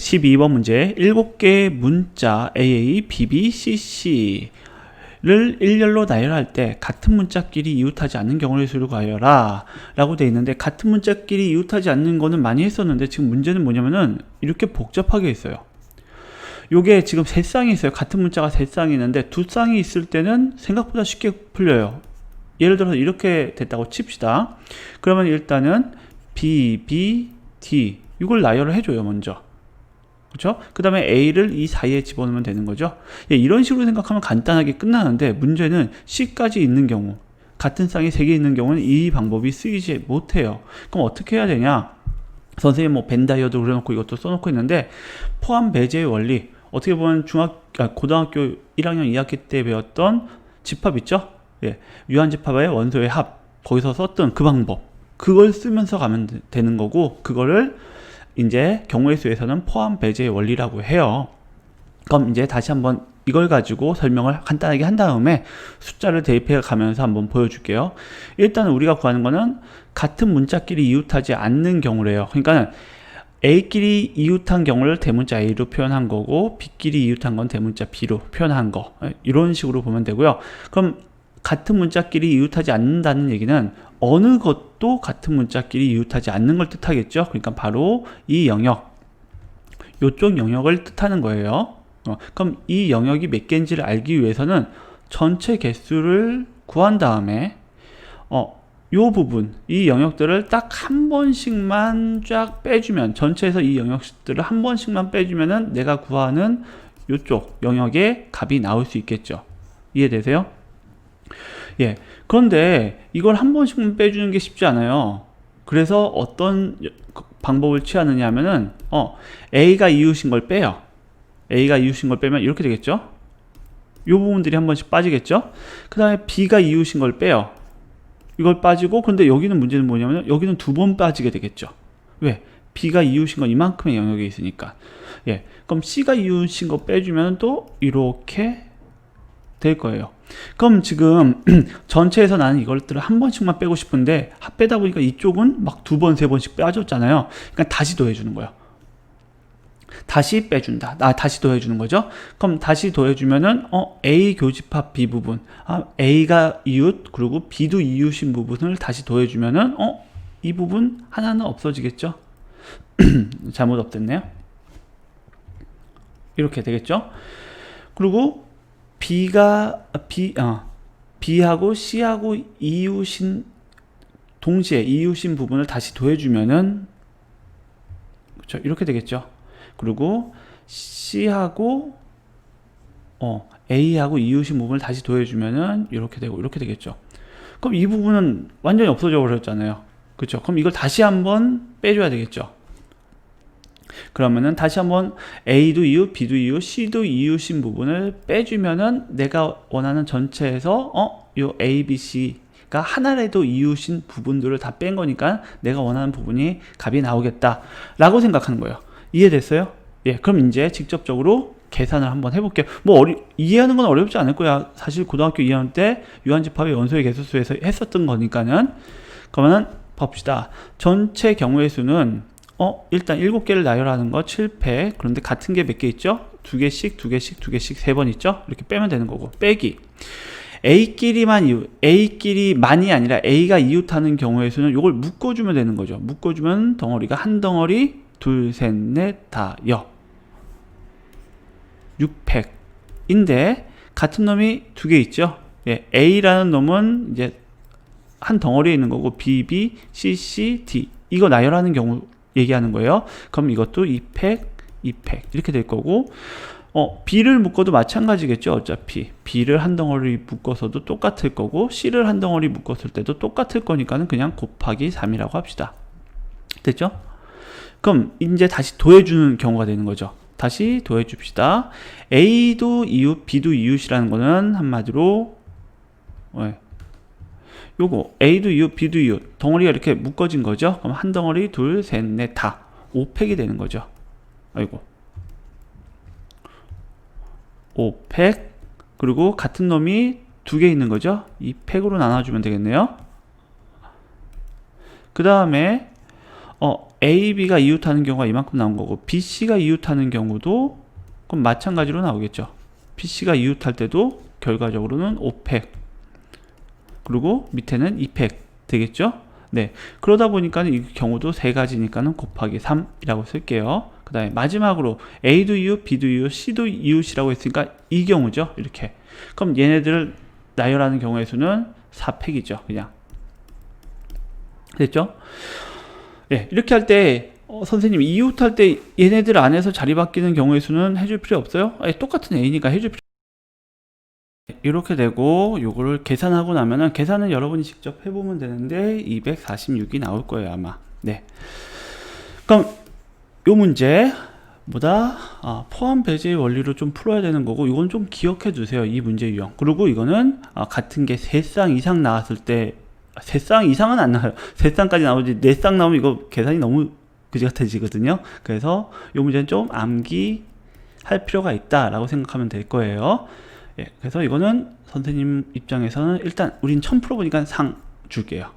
12번 문제 7개의 문자 AA, BB, CC를 일렬로 나열할 때 같은 문자끼리 이웃하지 않는 경우의 수를 구하여라 라고 되어 있는데, 같은 문자끼리 이웃하지 않는 거는 많이 했었는데 지금 문제는 뭐냐면은 이렇게 복잡하게 있어요. 요게 지금 세 쌍이 있어요. 같은 문자가 세 쌍이 있는데 두 쌍이 있을 때는 생각보다 쉽게 풀려요. 예를 들어서 이렇게 됐다고 칩시다. 그러면 일단은 B, B, D 이걸 나열을 해줘요 먼저. 그렇죠? 그 다음에 A를 이 사이에 집어넣으면 되는 거죠. 예, 이런 식으로 생각하면 간단하게 끝나는데, 문제는 C까지 있는 경우, 같은 쌍이 3개 있는 경우는 이 방법이 쓰이지 못해요. 그럼 어떻게 해야 되냐? 선생님 뭐 벤다이어도 그려놓고 이것도 써놓고 있는데, 포함 배제의 원리, 어떻게 보면 고등학교 1학년 2학기 때 배웠던 집합 있죠? 예, 유한집합의 원소의 합, 거기서 썼던 그 방법, 그걸 쓰면서 가면 되는 거고, 그거를 이제 경우의 수에서는 포함 배제의 원리라고 해요. 그럼 이제 다시 한번 이걸 가지고 설명을 간단하게 한 다음에 숫자를 대입해 가면서 한번 보여줄게요. 일단 우리가 구하는 거는 같은 문자끼리 이웃하지 않는 경우래요. 그러니까 A끼리 이웃한 경우를 대문자 A로 표현한 거고, B끼리 이웃한 건 대문자 B로 표현한 거, 이런 식으로 보면 되고요. 그럼 같은 문자끼리 이웃하지 않는다는 얘기는 어느 것도 같은 문자끼리 이웃하지 않는 걸 뜻하겠죠. 그러니까 바로 이 영역, 이쪽 영역을 뜻하는 거예요. 그럼 이 영역이 몇 개인지를 알기 위해서는 전체 개수를 구한 다음에 요 부분, 이 영역들을 딱 한 번씩만 쫙 빼주면, 전체에서 이 영역들을 한 번씩만 빼주면은 내가 구하는 요쪽 영역의 값이 나올 수 있겠죠. 이해되세요? 예. 그런데 이걸 한 번씩만 빼주는 게 쉽지 않아요. 그래서 어떤 방법을 취하느냐 하면은 A가 이웃인 걸 빼요. A가 이웃인 걸 빼면 이렇게 되겠죠. 이 부분들이 한 번씩 빠지겠죠. 그 다음에 B가 이웃인 걸 빼요. 이걸 빠지고, 근데 여기는 문제는 뭐냐면 여기는 두 번 빠지게 되겠죠. 왜? B가 이웃인 건 이만큼의 영역에 있으니까. 예. 그럼 C가 이웃인 거 빼주면 또 이렇게 될 거예요. 그럼 지금 전체에서 나는 이것들을 한 번씩만 빼고 싶은데 빼다 보니까 이쪽은 막 두 번, 세 번씩 빠졌잖아요. 그러니까 다시 더해주는 거예요. 다시 빼준다. 다시 더해주는 거죠. 그럼 다시 더해주면은 A 교집합 B 부분, A가 이웃 그리고 B도 이웃인 부분을 다시 더해주면은 이 부분 하나는 없어지겠죠. 잘못 없댔네요. 이렇게 되겠죠. 그리고 B하고 C하고 동시에 이웃인 부분을 다시 더해주면은, 그렇죠, 이렇게 되겠죠. 그리고 C하고 A하고 이웃인 부분을 다시 더해주면은 이렇게 되고 이렇게 되겠죠. 그럼 이 부분은 완전히 없어져 버렸잖아요. 그렇죠. 그럼 이걸 다시 한번 빼줘야 되겠죠. 그러면은 다시 한번 A도 이웃, B도 이웃, C도 이웃인 부분을 빼주면은 내가 원하는 전체에서 요 A, B, C가 하나라도 이웃인 부분들을 다 뺀 거니까 내가 원하는 부분이 값이 나오겠다 라고 생각하는 거예요. 이해됐어요? 예, 그럼 이제 직접적으로 계산을 한번 해볼게요. 이해하는 건 어렵지 않을 거야. 사실 고등학교 2학년 때 유한집합의 원소의 개수수에서 했었던 거니까는. 그러면은 봅시다. 전체 경우의 수는 일단 7개를 나열하는 거 7팩. 그런데 같은 게 몇 개 있죠? 2개씩 3번 있죠? 이렇게 빼면 되는 거고, 빼기 A끼리만이 아니라 A가 이웃하는 경우의 수는 이걸 묶어주면 되는 거죠. 묶어주면 덩어리가 한 덩어리, 둘, 셋, 넷, 다, 6팩인데 같은 놈이 2개 있죠. 예, A라는 놈은 이제 한 덩어리에 있는 거고, B, B, C, C, D 이거 나열하는 경우 얘기하는 거예요. 그럼 이것도 2팩 이렇게 될 거고, B를 묶어도 마찬가지겠죠. 어차피 B를 한 덩어리 묶어서도 똑같을 거고, C를 한 덩어리 묶었을 때도 똑같을 거니까는 그냥 곱하기 3이라고 합시다. 됐죠? 그럼 이제 다시 더해주는 경우가 되는 거죠. 다시 더해 줍시다. A도 이웃, B도 이웃이라는 거는 한마디로 요거 A도 이웃, B도 이웃 덩어리가 이렇게 묶어진 거죠. 그럼 한 덩어리, 둘, 셋, 넷, 다 5팩이 되는 거죠. 아이고, 5팩. 그리고 같은 놈이 2개 있는 거죠. 2팩으로 나눠주면 되겠네요. 그 다음에 A, B가 이웃하는 경우가 이만큼 나온 거고 BC가 이웃하는 경우도 그럼 마찬가지로 나오겠죠. BC가 이웃할 때도 결과적으로는 5팩 그리고 밑에는 2팩 되겠죠. 네, 그러다 보니까 이 경우도 세 가지니까는 곱하기 3이라고 쓸게요. 그 다음에 마지막으로 A도 이웃, B도 이웃, C도 이웃이라고 했으니까 이 경우죠. 이렇게. 그럼 얘네들을 나열하는 경우의 수는 4팩이죠. 그냥. 됐죠? 네, 이렇게 할 때 선생님 이웃할 때 얘네들 안에서 자리 바뀌는 경우의 수는 해줄 필요 없어요? 아니, 똑같은 A니까 해줄 필요 이렇게 되고 요거를 계산하고 나면은 계산은 여러분이 직접 해보면 되는데 246이 나올 거예요 아마. 네. 그럼 요 문제 보다 포함 배제의 원리로 좀 풀어야 되는 거고 이건 좀 기억해 두세요. 이 문제 유형. 그리고 이거는 같은 게 3쌍 이상 나왔을 때 3쌍 이상은 안 나와요. 3쌍까지 나오지 4쌍 나오면 이거 계산이 너무 그지 같아지거든요. 그래서 이 문제는 좀 암기할 필요가 있다라고 생각하면 될 거예요. 예, 그래서 이거는 선생님 입장에서는 일단 우린 처음 풀어보니까 상 줄게요.